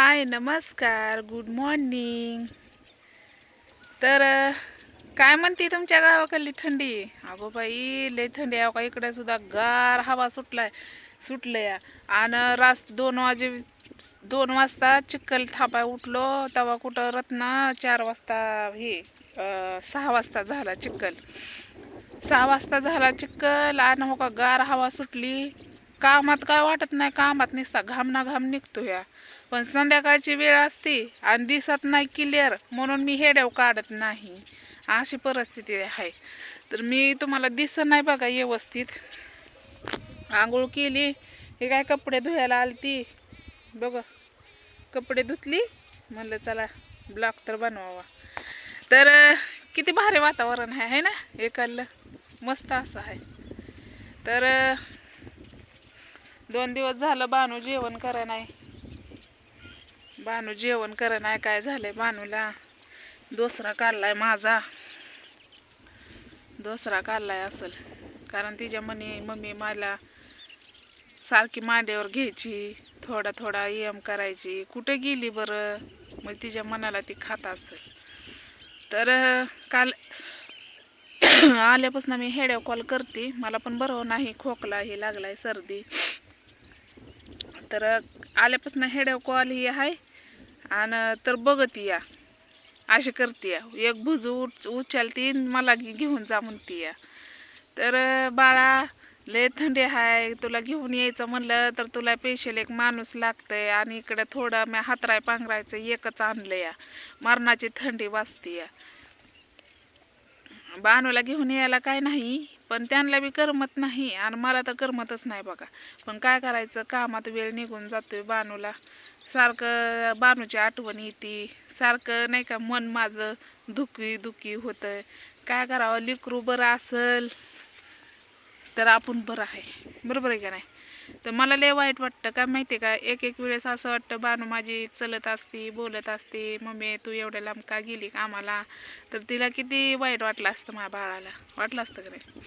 हाय नमस्कार good morning. तर काय म्हणते तुमच्या गावाकडली थंडी? अगो बाई लय थंडी आहे का. इकडे सुद्धा गार हवा सुटलंय. आणि 2 वाजता चिखल थापाय उठलो तेव्हा कुठं रत्ना 4 वाजता हे 6 वाजता झाला चिखल. 6 वाजता झाला चिखल आणि हो का गार हवा सुटली. कामात काय वाटत नाही, कामात निसता घाम ना घाम निघतो या. पण संध्याकाळची वेळ असते आणि दिसत नाही क्लिअर, म्हणून मी हेडेव काढत नाही. अशी परिस्थिती आहे. तर मी तुम्हाला दिसत नाही बघा व्यवस्थित. आंघोळ केली, हे काय कपडे धुवायला आलती बघा. कपडे धुतली, म्हणलं चला ब्लॉग तर बनवावा. तर किती भारी वातावरण आहे ना एकाला, मस्त असं आहे. तर 2 दिवस झालं बानू जेवण करा नाही. काय झालंय बानूला? दोसरा काढलाय माझा. असल, कारण तिच्या मम्मी मला सारखी मांड्यावर घ्यायची, थोडा थोडा करायची. कुठे गेली बरं? मग तिच्या मनाला ती खात असेल. तर काल आल्यापासून मी हेड्या कॉल करते. मला पण बरं नाही, खोकला हे लागलाय, सर्दी. तर आल्यापासून हेड्या कॉल ही आहे. आणि तर बघत या अशी करते या. एक भुजू उचलती मला घेऊन जा म्हणती या. तर बाळा लय थंडी आहे, तुला घेऊन यायचं म्हणलं तर तुला स्पेशल एक माणूस लागतंय. आणि इकडे थोडं मी हातराय पांघरायचं एकच आणलं या. मरणाची थंडी वाजते या. बानूला घेऊन यायला काय नाही, पण त्यांना बी करमत नाही आणि मला तर करमतच नाही बघा. पण काय करायचं, कामात वेळ निघून जातोय. बानूला सारखं बानूची आठवण येते, सारखं नाही का मन माझं दुखी होतं. काय करावं, लेकरू बरं असल तर आपण बरं आहे, बरोबर आहे का नाही? तर मला लय वाईट वाटतं, काय माहिती का. एक वेळेस असं वाटतं बानू माझी चलत असती, बोलत असते, मम्मी तू एवढ्या लांब का गेली कामाला, तर तिला किती वाईट वाटलं असतं. माझ्या बाळाला वाटलं असतं का नाही?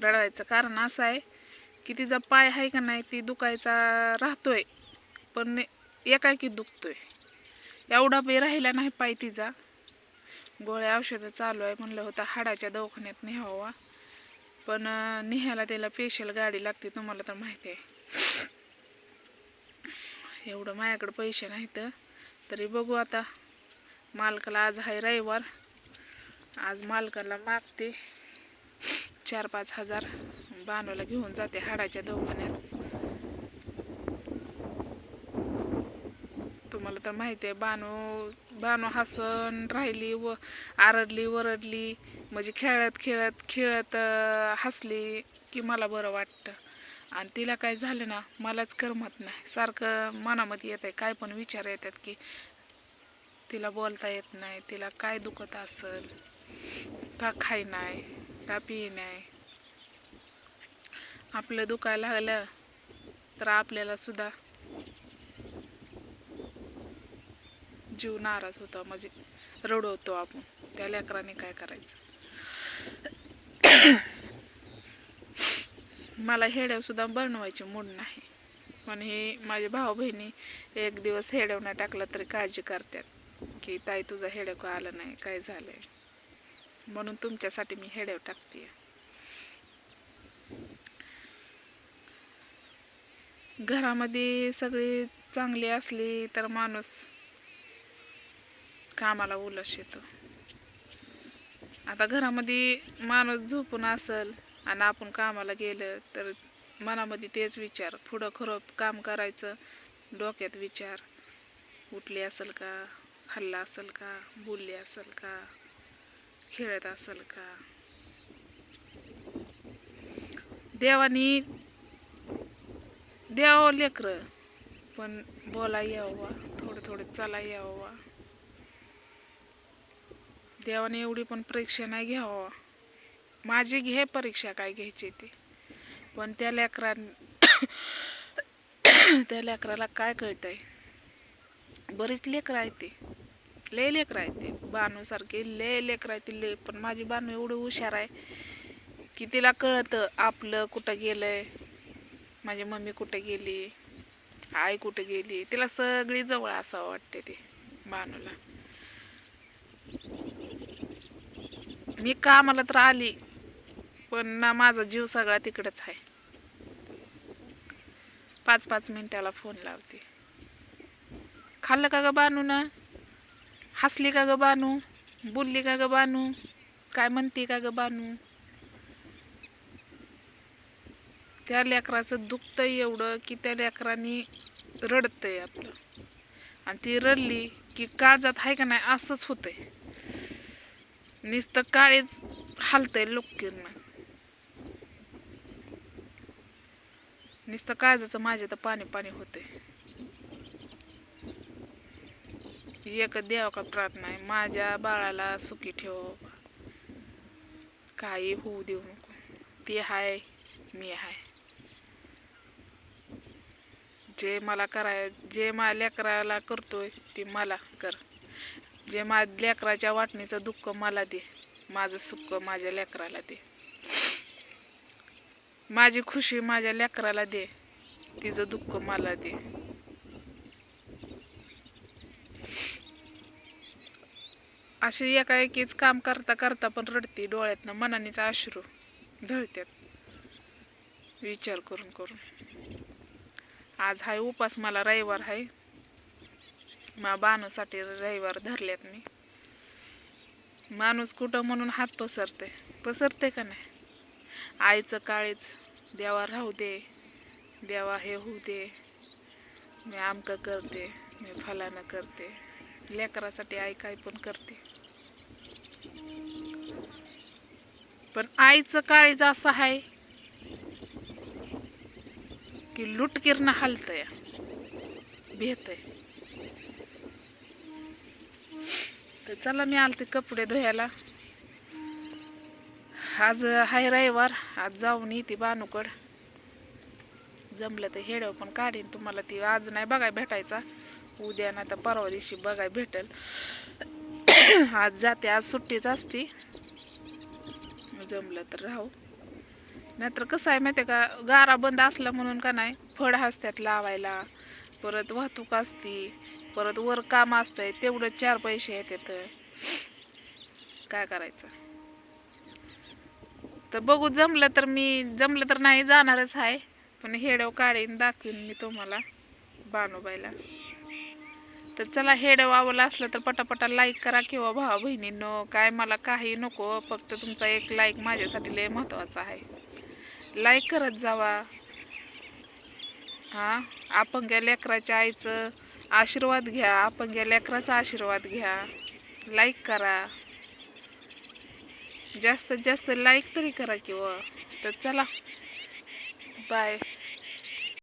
रडायचं कारण असं आहे की तिचा पाय आहे का नाही, ती दुखायचा राहतोय, पण एकाएकी दुखतोय. एवढा बी राहिला नाही पाय तिचा. गोळ्या औषधं चालू आहे. म्हणलं होतं हाडाच्या दवाखान्यात न्यावा, पण निघायला त्याला स्पेशल गाडी लागते, तुम्हाला तर माहिती आहे. एवढं माझ्याकडे पैसे नाहीत. तरी बघू आता. मालकाला आज आहे रविवार, आज मालकाला मागते 4-5 हजार. बानूला घेऊन जाते हाडाच्या दवाखान्यात. तुम्हाला तर माहिती आहे, बानू हसन राहिली व आरडली वरडली म्हणजे खेळत हसली की मला बरं वाटतं. आणि तिला काय झालं ना, मलाच करमत नाही. सारखं मनामध्ये येत आहे, काय पण विचार येतात की तिला बोलता येत नाही, तिला काय दुखत असेल, का खाई नाही, का पी नाही. आपलं दुखायला लागलं तर आपल्याला सुद्धा जीव नाराज होतो, म्हणजे रडवतो आपण. त्या लेकराने काय करायचं. मला हेड्याव सुद्धा बनवायची मूड नाही, पण हे माझे भाऊ बहिणी एक दिवस हेड्याव नाही टाकलं तरी काळजी करतात की ताई तुझा हेड्याव का आलं नाही, काय झालंय. म्हणून तुमच्यासाठी मी हेड्याव टाकते. घरामध्ये सगळी चांगली असली तर माणूस कामाला उलस येतो. आता घरामध्ये माणूस झोपून असल आणि आपण कामाला गेलं तर मनामध्ये तेच विचार, पुढं खरं काम करायचं, डोक्यात विचार, उठली असेल का, खाल्लं असेल का, बोलली असेल का, खेळत असेल का. देवानी द्यावं लेकरं, पण बोला यावं, थोडं चाला यावं. देवाने एवढी पण परीक्षा नाही घ्यावं. माझी घे परीक्षा काय घ्यायची ती, पण त्या लेकराला काय कळतंय. बरीच लेकरं आहेत ते, लय लेकरं आहेत ते, बानूसारखे लय लेकरं आहेत लय. पण माझी बानू एवढी हुशार आहे की तिला कळतं आपलं कुठं गेलंय, माझी मम्मी कुठं गेली, आई कुठे गेली, तिला सगळी जवळ असावं वाटते ते बानूला. मी कामाला तर आली, पण ना माझा जीव सगळा तिकडंच आहे. 5-5 मिनिटाला फोन लावते. खाल्लं का ग बानू ना, हसली का ग बानू, बोलली का ग बानू, काय म्हणते का ग बानू. त्या लेकराचं दुखतं एवढं की त्या लेकरांनी रडतंय आपलं, आणि ती रडली की काळजात आहे का नाही असंच होतंय. नुसतं काळीच हालतंय लोकीरनं. नुसतं काळजाचं माझ्या तर पाणी पाणी होतंय. एक देवा का प्रार्थना आहे, माझ्या बाळाला सुखी ठेव, काही होऊ देऊ नको. ती हाय, मी हाय. जे मला जे माझ्या लेकराला करतोय ते मला कर. जे माझ्या लेकराच्या वाटणीचं दुःख मला दे, माझं सुख माझ्या लेकराला दे, माझी खुशी माझ्या लेकराला दे, तिचं दुःख मला दे. अशी एकाएकीच काम करता करता पण रडते, डोळ्यातनं मनानेच अश्रू ढळत्यात विचार करून करून. आज हाय उपास, मला रविवार आहे, मा बाणूसाठी रविवार धरल्यात मी. माणूस कुठं म्हणून हात पसरते का नाही. आईचं काळीच, देवा राहू दे, देवा हे होऊ दे, मी आमकं करते, मी फलानं करते. लेकरासाठी आई काय पण करते. पण आईचं काळीज असं आहे की लुटकीरनं हलतंय, भेतय. तर चला, मी आलते कपडे धुयाला. आज हाय रविवार, आज जाऊन येते बानूकड. जमलं तर हेडव पण काढीन तुम्हाला. ती आज नाही बघाय भेटायचा, उद्या नाही तर परवा दिवशी बघाय भेटल. आज जाते, आज सुट्टीच असती. जमलं तर राहू, नाहीतर कसं आहे माहिती का, गारा बंद असला म्हणून का नाही फळ असतात लावायला, परत वाहतूक असती, परत वर काम असतंय, तेवढं 4 पैसे येतात. काय करायचं. तर बघू, जमलं तर नाही जाणारच आहे, पण हेडव काढीन दाखवीन मी तुम्हाला बानूबाईला. तर चला, हेडव आवडला असलं तर पटापटा लाईक करा, किंवा भावा बहिणींनो काय मला काही नको, फक्त तुमचा एक लाईक माझ्यासाठी लय महत्त्वाचा आहे. लाईक करत जावा. हां, अपंग्या लेकराच्या आईचं आशीर्वाद घ्या, अपंग्या लेकराचा आशीर्वाद घ्या, लाईक करा. जास्तीत जास्त लाईक तरी करा किंवा. तर चला, बाय.